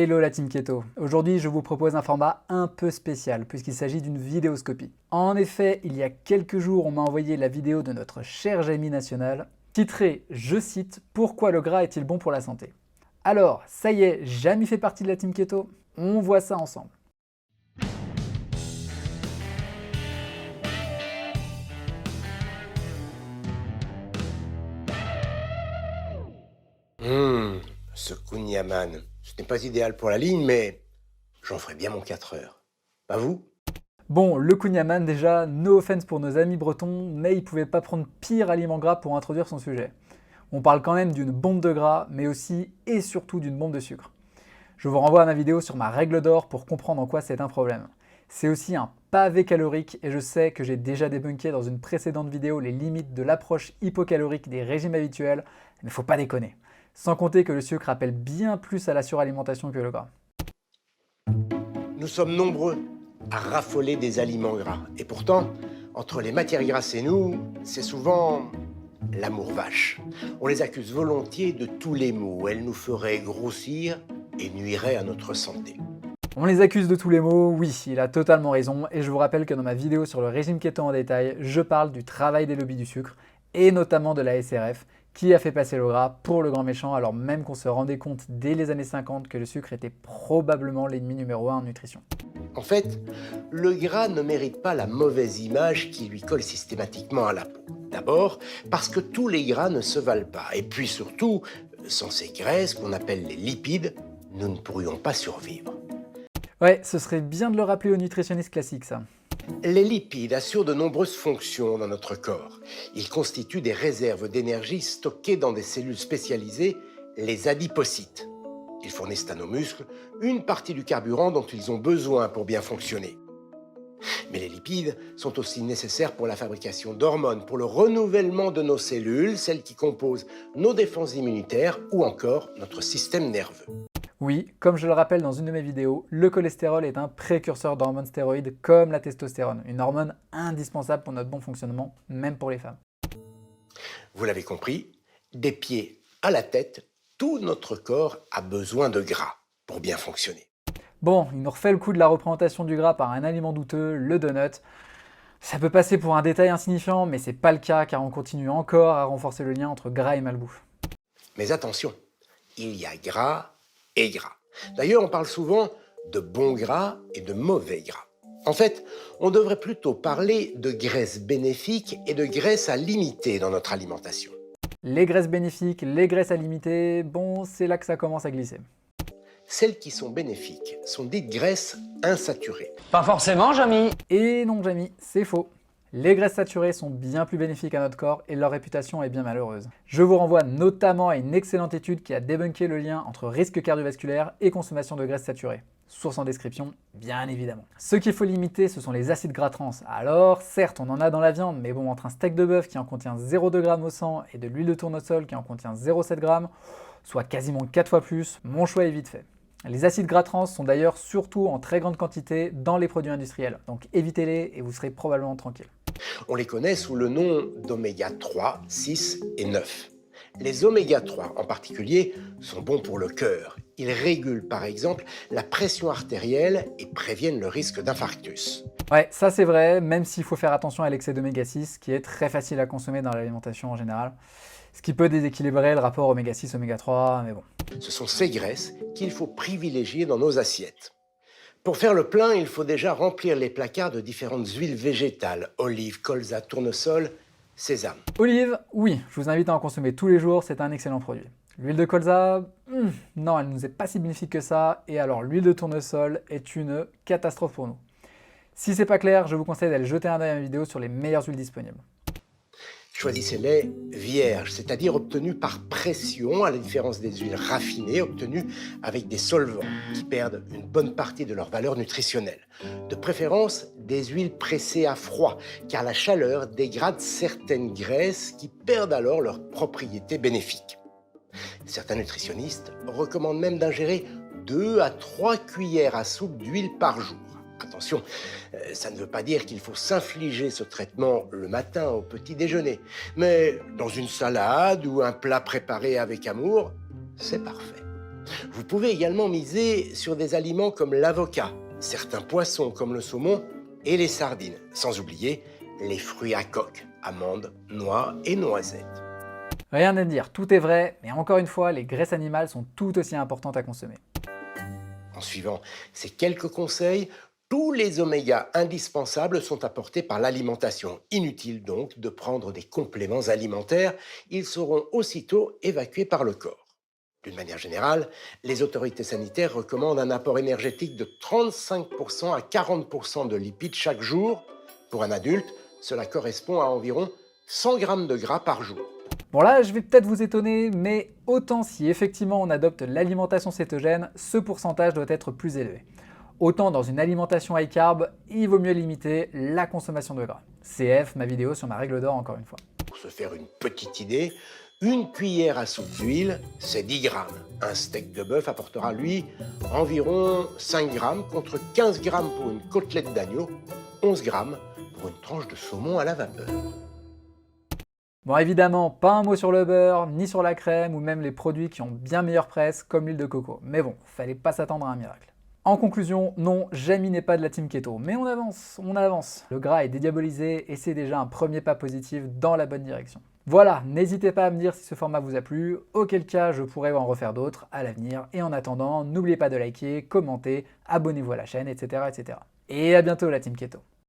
Hello la team keto. Aujourd'hui, je vous propose un format un peu spécial puisqu'il s'agit d'une vidéoscopie. En effet, il y a quelques jours, on m'a envoyé la vidéo de notre cher Jamie National, titrée, je cite, « Pourquoi le gras est-il bon pour la santé ?» Alors, ça y est, Jamie fait partie de la team keto, on voit ça ensemble. Ce kouign-amann, ce n'est pas idéal pour la ligne, mais j'en ferai bien mon 4 heures. Pas vous? Bon, le kouign-amann déjà, no offense pour nos amis bretons, mais ils pouvaient pas prendre pire aliment gras pour introduire son sujet. On parle quand même d'une bombe de gras, mais aussi et surtout d'une bombe de sucre. Je vous renvoie à ma vidéo sur ma règle d'or pour comprendre en quoi c'est un problème. C'est aussi un pavé calorique et je sais que j'ai déjà débunké dans une précédente vidéo les limites de l'approche hypocalorique des régimes habituels, mais faut pas déconner. Sans compter que le sucre appelle bien plus à la suralimentation que le gras. Nous sommes nombreux à raffoler des aliments gras. Et pourtant, entre les matières grasses et nous, c'est souvent l'amour vache. On les accuse volontiers de tous les maux. Elles nous feraient grossir et nuiraient à notre santé. On les accuse de tous les maux, oui, il a totalement raison, et je vous rappelle que dans ma vidéo sur le régime keto en détail, je parle du travail des lobbies du sucre, et notamment de la SRF, qui a fait passer le gras pour le grand méchant, alors même qu'on se rendait compte dès les années 50 que le sucre était probablement l'ennemi numéro 1 en nutrition. En fait, le gras ne mérite pas la mauvaise image qui lui colle systématiquement à la peau. D'abord, parce que tous les gras ne se valent pas, et puis surtout, sans ces graisses qu'on appelle les lipides, nous ne pourrions pas survivre. Ouais, ce serait bien de le rappeler aux nutritionnistes classiques, ça. Les lipides assurent de nombreuses fonctions dans notre corps. Ils constituent des réserves d'énergie stockées dans des cellules spécialisées, les adipocytes. Ils fournissent à nos muscles une partie du carburant dont ils ont besoin pour bien fonctionner. Mais les lipides sont aussi nécessaires pour la fabrication d'hormones, pour le renouvellement de nos cellules, celles qui composent nos défenses immunitaires ou encore notre système nerveux. Oui, comme je le rappelle dans une de mes vidéos, le cholestérol est un précurseur d'hormones stéroïdes comme la testostérone, une hormone indispensable pour notre bon fonctionnement, même pour les femmes. Vous l'avez compris, des pieds à la tête, tout notre corps a besoin de gras pour bien fonctionner. Bon, il nous refait le coup de la représentation du gras par un aliment douteux, le donut. Ça peut passer pour un détail insignifiant, mais c'est pas le cas car on continue encore à renforcer le lien entre gras et malbouffe. Mais attention, il y a gras et gras. D'ailleurs, on parle souvent de bon gras et de mauvais gras. En fait, on devrait plutôt parler de graisses bénéfiques et de graisses à limiter dans notre alimentation. Les graisses bénéfiques, les graisses à limiter, bon, c'est là que ça commence à glisser. Celles qui sont bénéfiques sont dites graisses insaturées. Pas forcément, Jamie. Et non, Jamie, c'est faux. Les graisses saturées sont bien plus bénéfiques à notre corps et leur réputation est bien malheureuse. Je vous renvoie notamment à une excellente étude qui a débunké le lien entre risque cardiovasculaire et consommation de graisses saturées. Source en description, bien évidemment. Ce qu'il faut limiter, ce sont les acides gras trans. Alors, certes, on en a dans la viande, mais bon, entre un steak de bœuf qui en contient 0,2 g au 100 et de l'huile de tournesol qui en contient 0,7 g, soit quasiment 4 fois plus, mon choix est vite fait. Les acides gras trans sont d'ailleurs surtout en très grande quantité dans les produits industriels, donc évitez-les et vous serez probablement tranquille. On les connaît sous le nom d'oméga 3, 6 et 9. Les oméga 3 en particulier sont bons pour le cœur. Ils régulent par exemple la pression artérielle et préviennent le risque d'infarctus. Ouais, ça c'est vrai, même s'il faut faire attention à l'excès d'oméga 6 qui est très facile à consommer dans l'alimentation en général, ce qui peut déséquilibrer le rapport oméga 6, oméga 3, mais bon. Ce sont ces graisses qu'il faut privilégier dans nos assiettes. Pour faire le plein, il faut déjà remplir les placards de différentes huiles végétales, olives, colza, tournesol, sésame. Olive, oui, je vous invite à en consommer tous les jours, c'est un excellent produit. L'huile de colza, non, elle ne nous est pas si bénéfique que ça, et alors l'huile de tournesol est une catastrophe pour nous. Si c'est pas clair, je vous conseille d'aller jeter un œil à ma vidéo sur les meilleures huiles disponibles. Choisissez-les vierges, c'est-à-dire obtenues par pression, à la différence des huiles raffinées obtenues avec des solvants qui perdent une bonne partie de leur valeur nutritionnelle. De préférence, des huiles pressées à froid, car la chaleur dégrade certaines graisses qui perdent alors leurs propriétés bénéfiques. Certains nutritionnistes recommandent même d'ingérer 2 à 3 cuillères à soupe d'huile par jour. Attention, ça ne veut pas dire qu'il faut s'infliger ce traitement le matin au petit déjeuner. Mais dans une salade ou un plat préparé avec amour, c'est parfait. Vous pouvez également miser sur des aliments comme l'avocat, certains poissons comme le saumon et les sardines, sans oublier les fruits à coque, amandes, noix et noisettes. Rien à dire, tout est vrai, mais encore une fois, les graisses animales sont tout aussi importantes à consommer. En suivant ces quelques conseils, tous les oméga indispensables sont apportés par l'alimentation. Inutile donc de prendre des compléments alimentaires, ils seront aussitôt évacués par le corps. D'une manière générale, les autorités sanitaires recommandent un apport énergétique de 35% à 40% de lipides chaque jour. Pour un adulte, cela correspond à environ 100 grammes de gras par jour. Bon là, je vais peut-être vous étonner, mais autant si effectivement on adopte l'alimentation cétogène, ce pourcentage doit être plus élevé. Autant dans une alimentation high carb, il vaut mieux limiter la consommation de gras. CF, ma vidéo sur ma règle d'or encore une fois. Pour se faire une petite idée, une cuillère à soupe d'huile, c'est 10 grammes. Un steak de bœuf apportera, lui, environ 5 grammes contre 15 grammes pour une côtelette d'agneau, 11 grammes pour une tranche de saumon à la vapeur. Bon évidemment, pas un mot sur le beurre, ni sur la crème, ou même les produits qui ont bien meilleure presse, comme l'huile de coco. Mais bon, fallait pas s'attendre à un miracle. En conclusion, non, Jamie n'est pas de la team keto, mais on avance, on avance. Le gras est dédiabolisé et c'est déjà un premier pas positif dans la bonne direction. Voilà, n'hésitez pas à me dire si ce format vous a plu, auquel cas je pourrais en refaire d'autres à l'avenir. Et en attendant, n'oubliez pas de liker, commenter, abonnez-vous à la chaîne, etc. etc. Et à bientôt la team keto.